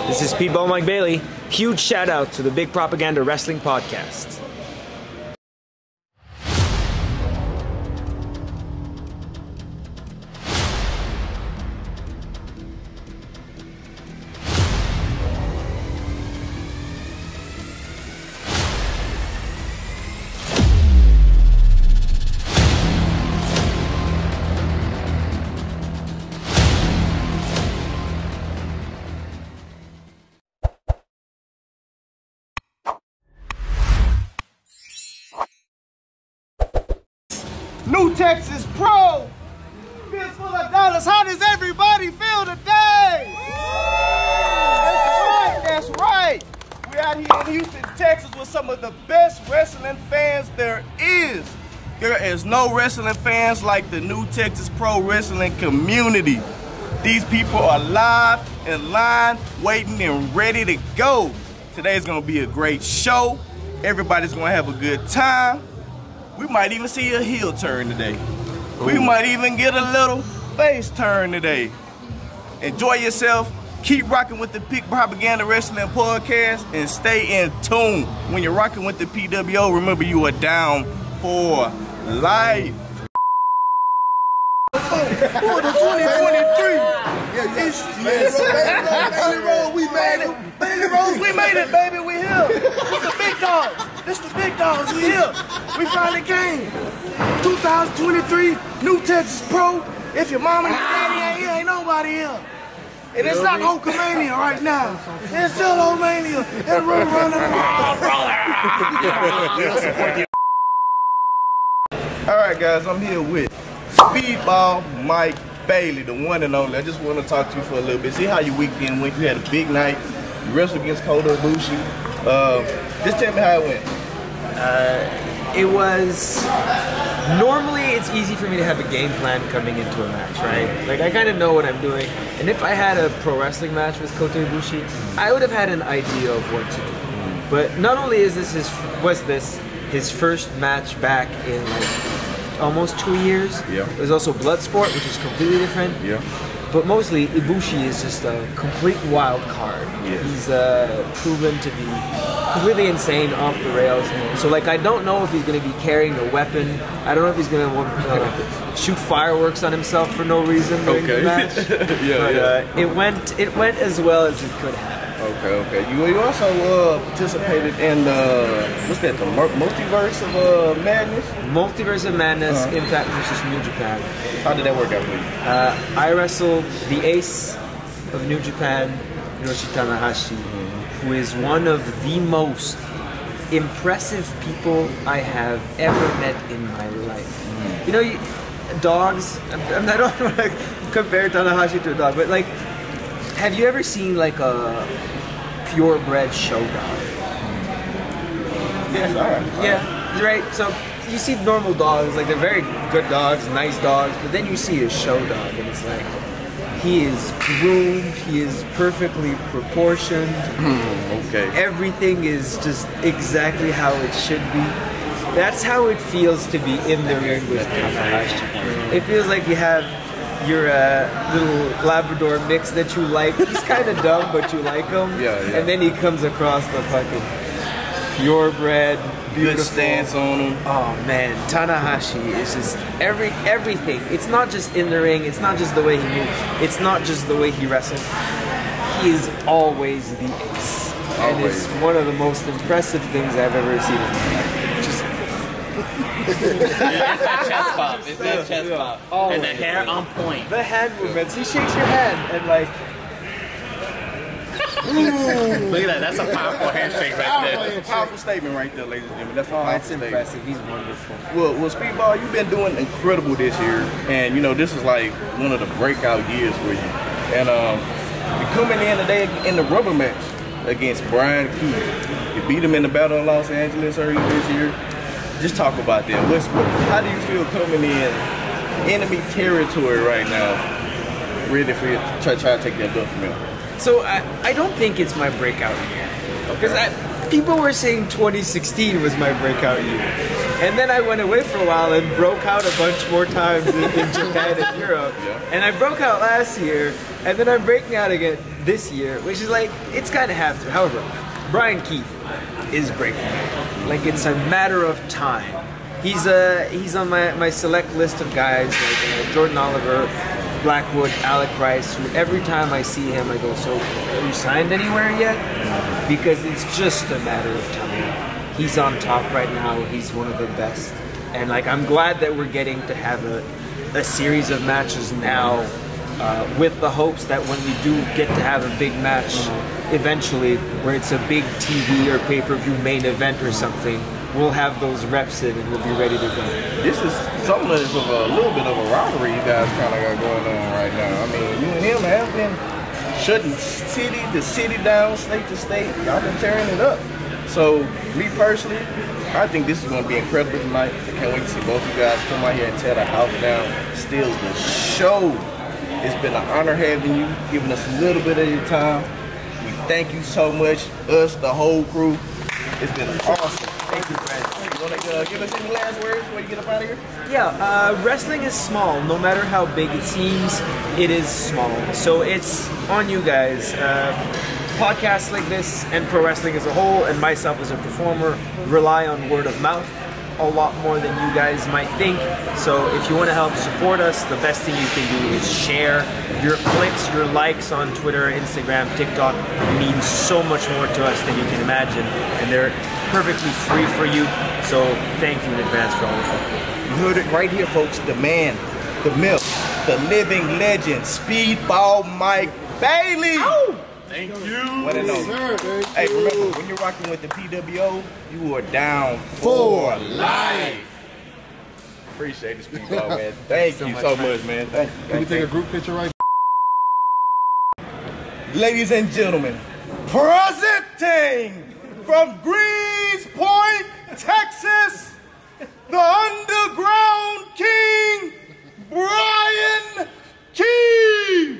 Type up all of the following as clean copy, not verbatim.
This is Speedball Mike Bailey. Huge shout out to the Big Propaganda Wrestling Podcast. New Texas Pro, fist full of dollars. How does everybody feel today? That's right. We're out here in Houston, Texas with some of the best wrestling fans there is. There is no wrestling fans like the New Texas Pro Wrestling community. These people are live in line, waiting and ready to go. Today's gonna be a great show. Everybody's gonna have a good time. We might even see a heel turn today. Ooh. We might even get a little face turn today. Enjoy yourself. Keep rocking with the Big Propaganda Wrestling Podcast and stay in tune. When you're rocking with the PWO, remember you are down for life. For the 2023. Bailey Rose, we made it. Bailey Rose, we made it, baby. We here. It's the big dogs. It's the big dogs. We here. We finally came. 2023, New Texas Pro. If your mama and your daddy ain't here, ain't nobody here. And it's not Hulkamania right now. It's still Hulkamania. And we're running around, brother. All right, guys, I'm here with Speedball Mike Bailey, the one and only. I just want to talk to you for a little bit. See how your weekend went. You had a big night. You wrestled against Kota Ibushi. Just tell me how it went. It was, normally it's easy for me to have a game plan coming into a match, right? Like I kind of know what I'm doing. And if I had a pro wrestling match with Kota Ibushi, I would have had an idea of what to do. But not only is this his first match back in like almost 2 years. Yeah. There's also Bloodsport, which is completely different. Yeah. But mostly, Ibushi is just a complete wild card. Yes. He's proven to be completely insane off the rails. So, like, I don't know if he's going to be carrying a weapon. I don't know if he's going to shoot fireworks on himself for no reason during the match. It went as well as it could have. Okay. You also participated in what's that? The Multiverse of Madness. Multiverse of Madness, Impact versus New Japan. How did that work out for you? I wrestled the ace of New Japan, Hiroshi Tanahashi, who is one of the most impressive people I have ever met in my life. You know, dogs. I don't want to compare Tanahashi to a dog, but like, have you ever seen like a purebred show dog? Yes, all right. Yeah, right. So you see normal dogs, like they're very good dogs, nice dogs, but then you see a show dog, and it's like he is groomed, he is perfectly proportioned. Okay. Everything is just exactly how it should be. That's how it feels to be in the ring with Tanahashi. It feels like you have your little Labrador mix that you like. He's kind of dumb, but you like him. Yeah. And then he comes across the fucking purebred, beautiful. Good stance on him. Oh man, Tanahashi is just everything. It's not just in the ring. It's not just the way he moves. It's not just the way he wrestles. He is always the ace. And it's one of the most impressive things I've ever seen in my life. It's that chest pop. It's that chest pop. Always. And the hair on point. The hand movements. He shakes your hand and like. Look at that. That's a powerful handshake right there. It's a powerful statement right there, ladies and gentlemen. That's a powerful statement. Impressive. He's wonderful. Well, Speedball, you've been doing incredible this year, and you know this is like one of the breakout years for you. And you're coming in today in the rubber match against BRYAN. You beat him in the Battle of Los Angeles earlier this year. Just talk about that. How do you feel coming in enemy territory right now, ready for you to try to take that belt from him? So I don't think it's my breakout year. Because people were saying 2016 was my breakout year. And then I went away for a while and broke out a bunch more times in Japan and Europe. And I broke out last year, and then I'm breaking out again this year, which is like, it's kind of have to. However, Bryan Keith is breaking out. Like, it's a matter of time. He's on my select list of guys like Jordan Oliver, Blackwood, Alec Rice, who every time I see him I go, so are you signed anywhere yet? Because it's just a matter of time. He's on top right now, he's one of the best. And like, I'm glad that we're getting to have a series of matches now with the hopes that when we do get to have a big match eventually, where it's a big TV or pay-per-view main event or something, we'll have those reps in and we'll be ready to go. This is something of a little bit of a rivalry you guys kind of got going on right now. I mean, you and him have been shutting city to city down, state to state. Y'all been tearing it up. So, me personally, I think this is going to be incredible tonight. I can't wait to see both of you guys come out here and tear the house down, steal the show. It's been an honor having you, giving us a little bit of your time. We thank you so much, us, the whole crew. It's been awesome. Thank you, Brad. You want to give us any last words before you get up out of here? Yeah, wrestling is small. No matter how big it seems, it is small. So it's on you guys. Podcasts like this and pro wrestling as a whole, and myself as a performer, rely on word of mouth a lot more than you guys might think. So if you want to help support us, the best thing you can do is share. Your clicks, your likes on Twitter, Instagram, TikTok mean so much more to us than you can imagine, and they're perfectly free for you. So thank you in advance for all of that. You heard it right here, folks. The man, the myth, the living legend, Speedball Mike Bailey. Ow! Thank you. What Hey, remember, when you're rocking with the PWO, you are down for life. Appreciate it, Speedball, man. Thank you so much, man. Thank you. Can we take a group picture right now? Ladies and gentlemen, presenting from Greens Point, Texas, the Underground King, Bryan Keith.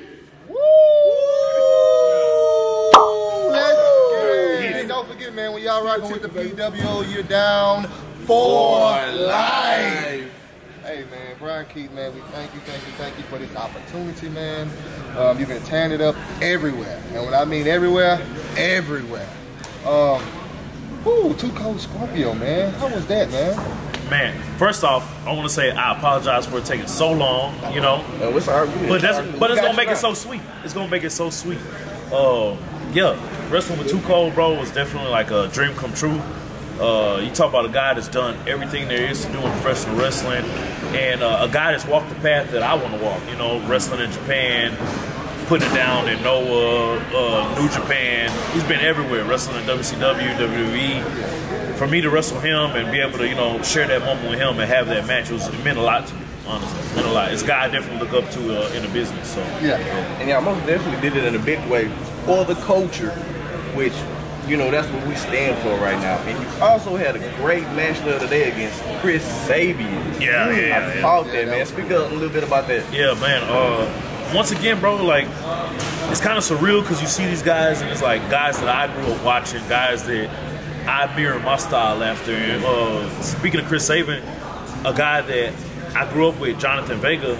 Hey, don't forget, man, when y'all rocking with the PWO, you're down for life. Hey, man, Bryan Keith, man, we thank you for this opportunity, man. You've been tearing it up everywhere. And when I mean everywhere, everywhere. Too Cold Scorpio, man. How was that, man? Man, first off, I want to say I apologize for it taking so long, you know. But it's gonna make it so sweet. It's gonna make it so sweet. Yeah, wrestling with Too Cold, bro, was definitely like a dream come true. You talk about a guy that's done everything there is to do in professional wrestling, and a guy that's walked the path that I want to walk. You know, wrestling in Japan, putting it down in Noah, New Japan. He's been everywhere, wrestling in WCW, WWE. For me to wrestle him and be able to, you know, share that moment with him and have that match, it meant a lot to me, honestly. It meant a lot. It's a guy I definitely look up to in the business. So yeah, and y'all most definitely did it in a big way for the culture, which, you know, that's what we stand for right now. And you also had a great match the other day against Chris Sabian. Yeah. Man. Speak up a little bit about that. Yeah, man. Once again, bro, like, it's kind of surreal because you see these guys and it's like guys that I grew up watching, guys that I mirror my style after. And speaking of Chris Sabian, a guy that I grew up with, Jonathan Vega.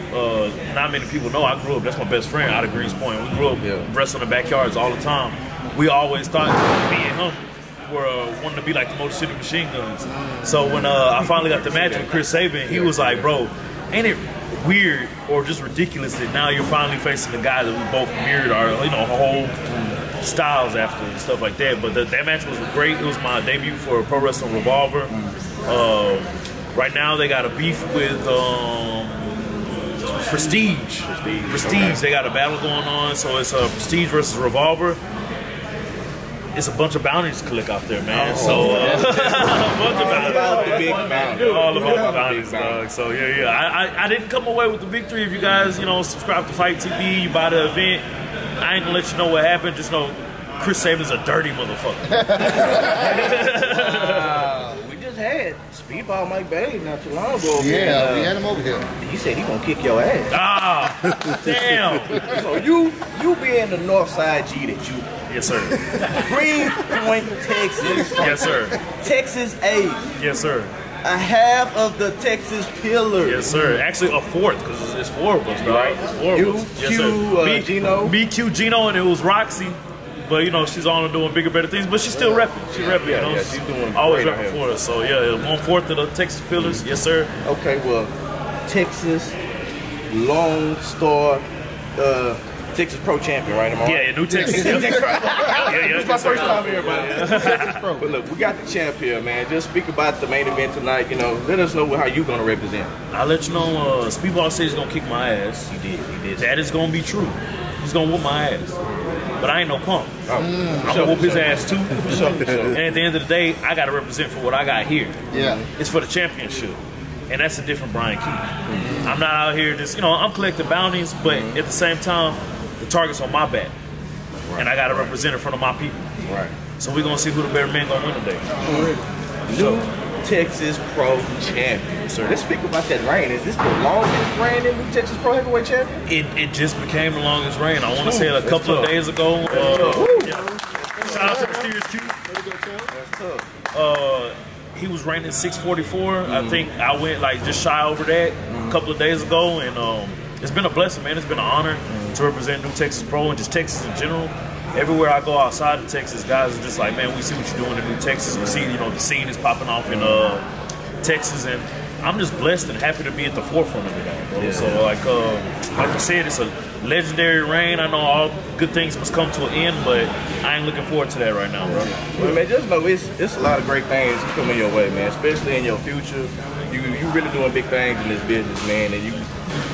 Not many people know I grew up. That's my best friend out of Greens Point. We grew up wrestling in the backyards all the time. We always thought me and him were wanting to be like the Motor City Machine Guns. So when I finally got the match with Chris Sabian, he was like, "Bro, ain't it weird or just ridiculous that now you're finally facing the guy that we both mirrored our, you know, whole styles after and stuff like that?" But that match was great. It was my debut for Pro Wrestling Revolver. Right now they got a beef with Prestige. They got a battle going on, so it's Prestige versus Revolver. It's a bunch of bounties to collect out there, man. So a bunch of bounties. About the big bounty. All about the bounties, dog. So yeah. I didn't come away with the victory. If you guys, you know, subscribe to Fight TV, you buy the event, I ain't gonna let you know what happened. Just know Chris Sabian's a dirty motherfucker. We just had Speedball Mike Bailey not too long ago. Yeah, we had him over here. He said he gonna kick your ass. Ah, damn. So you being the North Side G that you. Yes, sir. Greens Point, Texas. Yes, sir. Texas A. Yes, sir. a half of the Texas Pillar. Yes, sir. Actually, a fourth, because it's 4 of us, right? It's 4 of us. Yes, sir. Gino. Me, Q, Gino, and it was Roxy. But, you know, she's on doing bigger, better things. But she's still repping. She's repping, you know. She's doing always great repping for us. So, yeah, 1/4 of the Texas Pillars. Yes, sir. Okay, well, Texas, Lone Star, Texas Pro champion, right? Am I right? Yeah, New Texas. This It's is my first time here, man. Texas Pro. But look, we got the champ here, man. Just speak about the main event tonight. You know, let us know how you gonna represent. I'll let you know. Speedball says he's gonna kick my ass. He did. That is gonna be true. He's gonna whoop my ass. But I ain't no punk. I'm gonna whoop his ass too. And at the end of the day, I gotta represent for what I got here. Yeah. It's for the championship. And that's a different Bryan Keith. I'm not out here just, you know, I'm collecting bounties, but at the same time, the target's on my back. And I gotta represent in front of my people. Right. So we're gonna see who the better man gonna win today. New Texas Pro champion. Sir. Let's speak about that reign. Is this the longest reign in New Texas Pro heavyweight champion? It just became the longest reign. I want to say it a couple of days ago. Shout out to Mysterious Q. That's tough. He was ranked at 644. I think I went like just shy over that a couple of days ago, and it's been a blessing, man. It's been an honor to represent New Texas Pro and just Texas in general. Everywhere I go outside of Texas, guys are just like, man, we see what you're doing in New Texas. We see, you know, the scene is popping off in Texas, and I'm just blessed and happy to be at the forefront of it all, bro. Yeah. So like I said, it's a legendary reign. I know all good things must come to an end, but I ain't looking forward to that right now, bro. Well, man, just know it's a lot of great things coming your way, man. Especially in your future, you really doing big things in this business, man, and you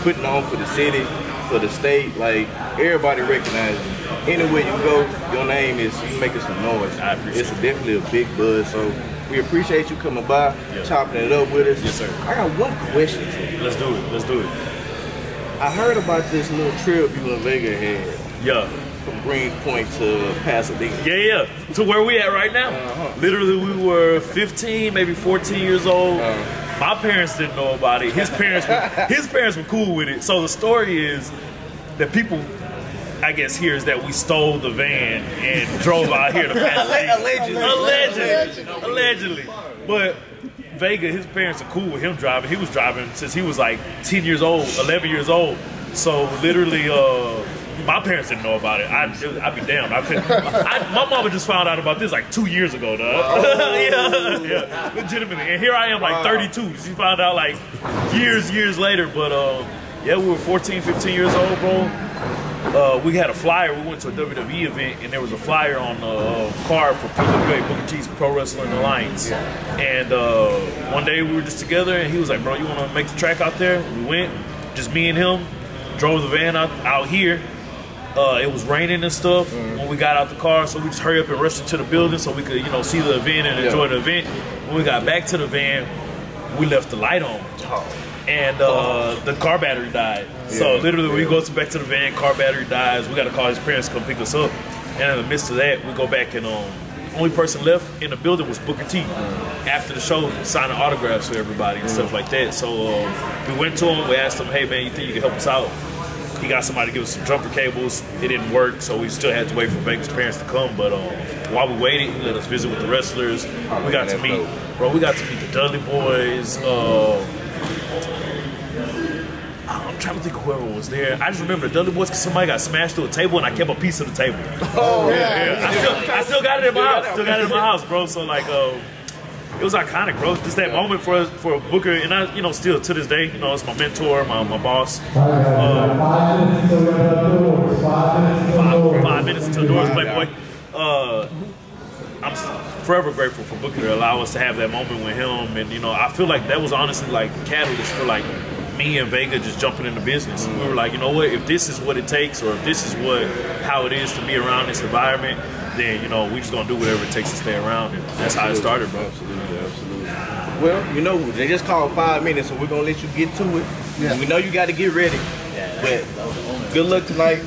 putting on for the city, for the state. Like everybody recognizes you. Anywhere you go, your name is you making some noise. I appreciate it's definitely a big buzz. So we appreciate you coming by, chopping it up with us. Yes, sir. I got one question for you. Let's do it. Let's do it. I heard about this little trip you and Vega had. Yeah. From Greenpoint to Pasadena. Yeah. To where we at right now. Literally, we were 15, maybe 14 years old. My parents didn't know about it. His parents were cool with it. So the story is that people, I guess, here is that we stole the van and drove out here to Pasadena. Allegedly. But Vega, his parents are cool with him driving. He was driving since he was like 10 years old, 11 years old. So literally, my parents didn't know about it. I'd be damned. My mama just found out about this like 2 years ago, dog. yeah, legitimately. And here I am, like 32. She found out like years later. But yeah, we were 14, 15 years old, bro. We had a flyer. We went to a WWE event, and there was a flyer on the card for PWA, Booker T's Pro Wrestling Alliance. And one day we were just together, and he was like, bro, you want to make the track out there? We went, just me and him, drove the van out here. It was raining and stuff when we got out the car, so we just hurry up and rushed into the building so we could, you know, see the event and enjoy the event. When we got back to the van, we left the light on. And the car battery died. So literally we go back to the van, car battery dies, we gotta call his parents to come pick us up. And in the midst of that, we go back and the only person left in the building was Booker T. After the show, signing autographs for everybody and stuff like that. So we went to him, we asked him, hey man, you think you can help us out? He got somebody to give us some jumper cables. It didn't work, so we still had to wait for Vega's parents to come. But while we waited, he let us visit with the wrestlers. We got to meet, we got to meet the Dudley Boys. I'm trying to think of whoever was there. I just remember the Dudley Boys because somebody got smashed through a table and I kept a piece of the table. Oh, yeah. I still got it in my house. Still got it in my house, bro. So, like, it was iconic, bro. Just that moment for Booker, and I, you know, still to this day, you know, it's my mentor, my boss. 5 minutes until the doors, Playboy. I'm forever grateful for Booker to allow us to have that moment with him, and you know, I feel like that was honestly like catalyst for like me and Vega just jumping into business. We were like, you know what, if this is what it takes, or if this is how it is to be around this environment, then you know we just gonna do whatever it takes to stay around, and that's how it started, bro. Absolutely. Well, you know, they just called 5 minutes, so we're gonna let you get to it. Yeah. We know you got to get ready, but good luck tonight.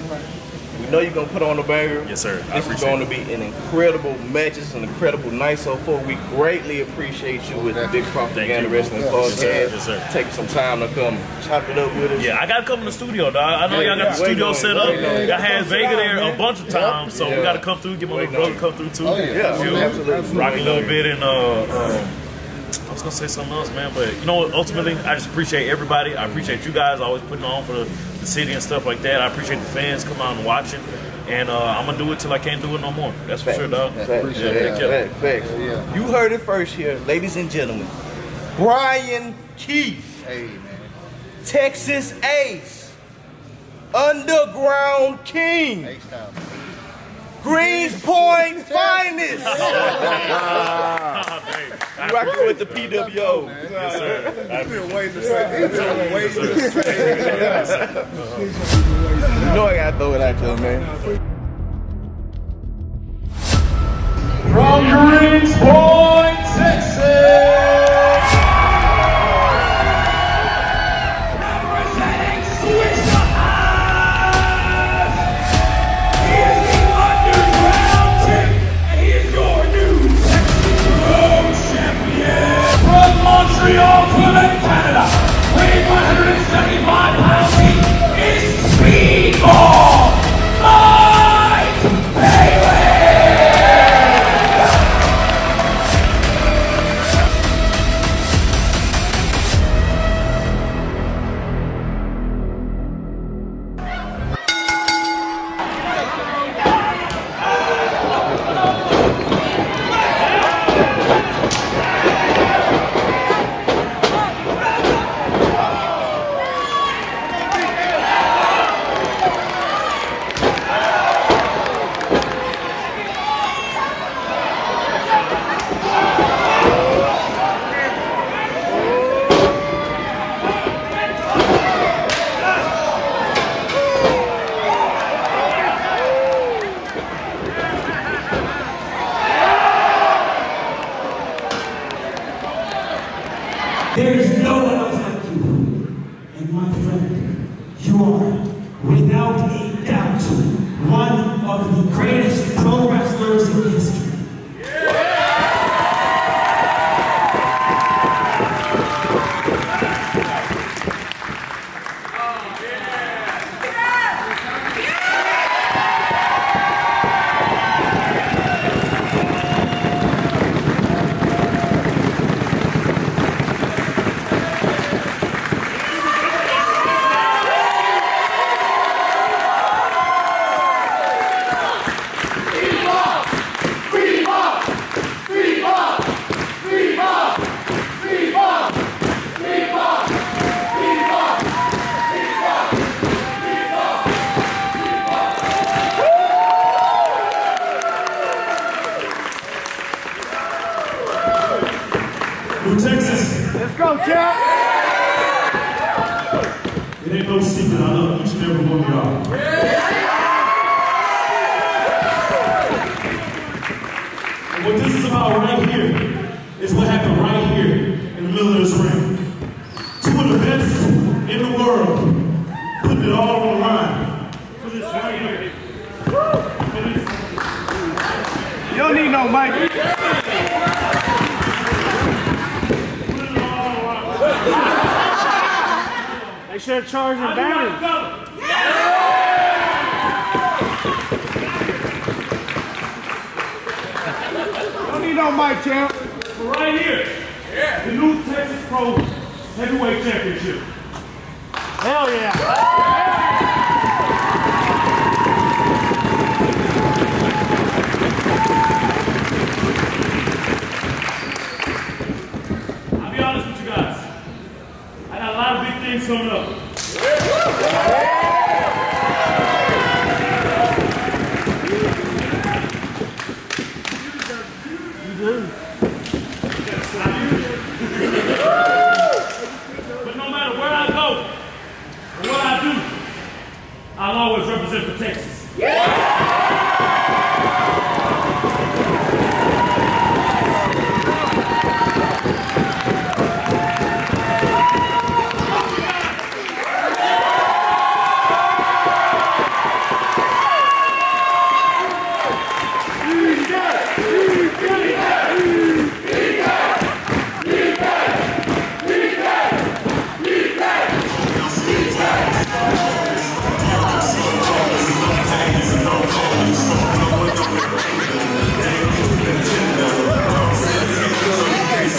We know you're gonna put on a banger. Yes, sir. This is going to be an incredible match. It's an incredible night so far. We greatly appreciate you with the Big Propaganda Wrestling Podcast. Yes, sir. Take some time to come chop it up with us. Yeah, I gotta come in the studio, dog. I know y'all got the studio set up. Y'all had Vega there a bunch of times, so we gotta come through. Get my little brother come through too. Absolutely. Rock a little bit, and I'm was gonna say something else, man. But you know what? Ultimately, I just appreciate everybody. I appreciate you guys always putting on for the city and stuff like that. I appreciate the fans coming out and watching. And I'm gonna do it till I can't do it no more. That's for sure, dog. Appreciate it. Facts. Yeah. You heard it first here, ladies and gentlemen. BRYAN Keith, Hey, man. Texas Ace, Underground King, H-Town. Greens Point Finest. You rocking with the PWO. Yes, sir. He's been waiting to say. He's been waiting to say. You know I gotta throw it at you, man. From Greens Point, Texas. Representing Swisher Eyes. He is the Underground King, and he is your new Texas Road Champion. From Montreal, Quebec, Canada, weighing 175 pounds, he is Speedball. Mike Bailey. There is no one else like you. And my friend, you are, without a doubt, one of the greatest pro wrestlers in history. New Texas. Let's go, champ. It ain't no secret. I love each and every one of y'all. And what this is about right here is what happened right here in the middle of this ring. Two of the best in the world putting it all on the line for this right here. For this. You don't need no mic. They should have charged him batteries. Don't need no mic, champ. Right here, the new Texas Pro Heavyweight Championship. Hell yeah. I'll be honest with you guys. I got a lot of big things coming up. You do. But no matter where I go or what I do, I'll always represent for Texas.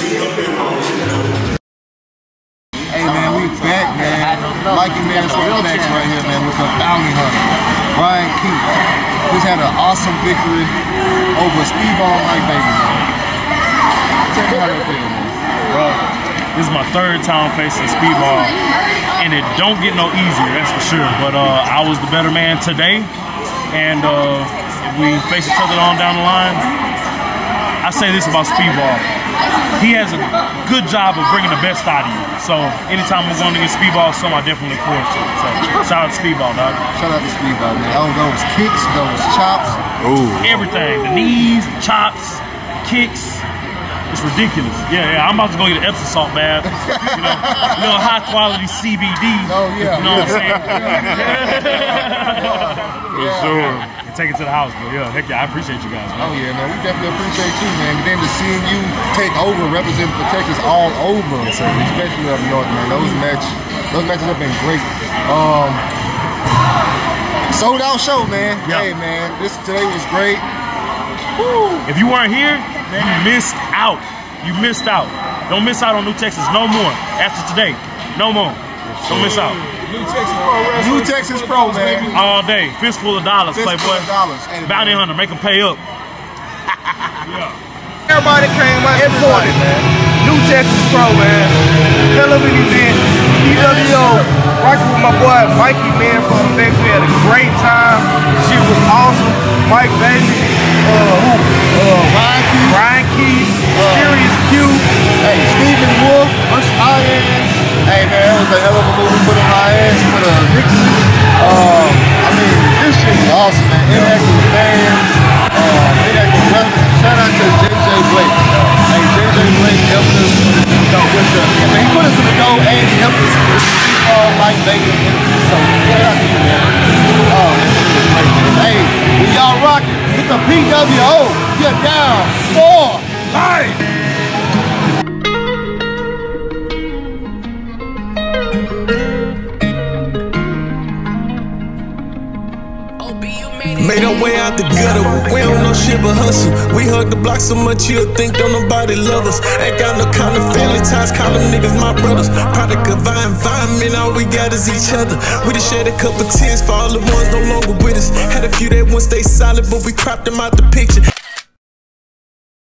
Up in victory over Speedball Mike Baby, man. Tell me how that feel, man. Bro, this is my third time facing Speedball, and it don't get no easier, that's for sure. But I was the better man today, and if we face each other on down the line, I say this about Speedball. He has a good job of bringing the best out of you. So anytime we're going against Speedball, something I definitely look forward to. So shout out to Speedball, dog. Shout out to Speedball, man. Oh, those kicks, those chops. Ooh. Everything. The knees, the chops, kicks. It's ridiculous. Yeah, I'm about to go get an Epsom salt bath. You know, high quality CBD. Oh, yeah. You know what I'm saying? For sure. And take it to the house, bro. Yeah, heck yeah, I appreciate you guys, man. Oh, yeah, man. We definitely appreciate you, man. And then to seeing you take over, representing for Texas all over, especially up north, man. Those matches have been great. Sold out show, man. Yeah. Hey, man, today was great. Woo. If you weren't here, man, you missed out. You missed out. Don't miss out on New Texas no more. After today, no more. Don't miss out. New Texas Pro Wrestling. New Texas Pro, man. All day. Fistful of dollars, Playboy. Bounty hunter, make them pay up. Yeah. Everybody came out supported, man. New Texas Pro, man. Hell of an event. PWO, working with my boy Mikey, man, from Effects. We had a great time. Shit was awesome. Mike Baby, Ryan Keith, Serious Q. Hey, Stephen Wolf, hey, man, it was a hell of a movie. Put on our ass for the victory. I mean, this shit was awesome, man. Interacting with fans, interacting with wrestlers. Shout out to JJ Blake. Hey, JJ Blake helped us with the, I mean, he put us in the dough and he helped us with the Mike Baker. So, shout out to you, man. Oh, that shit was great, man. Hey, when y'all rocking with the PWO, you're down for life. Made our way out the gutter, we don't know shit but hustle. We hug the block so much you'll think don't nobody love us. Ain't got no kind of family ties, call them niggas my brothers. Product of our environment, all we got is each other. We done shed a couple tears for all the ones no longer with us. Had a few that once stay solid, but we cropped them out the picture.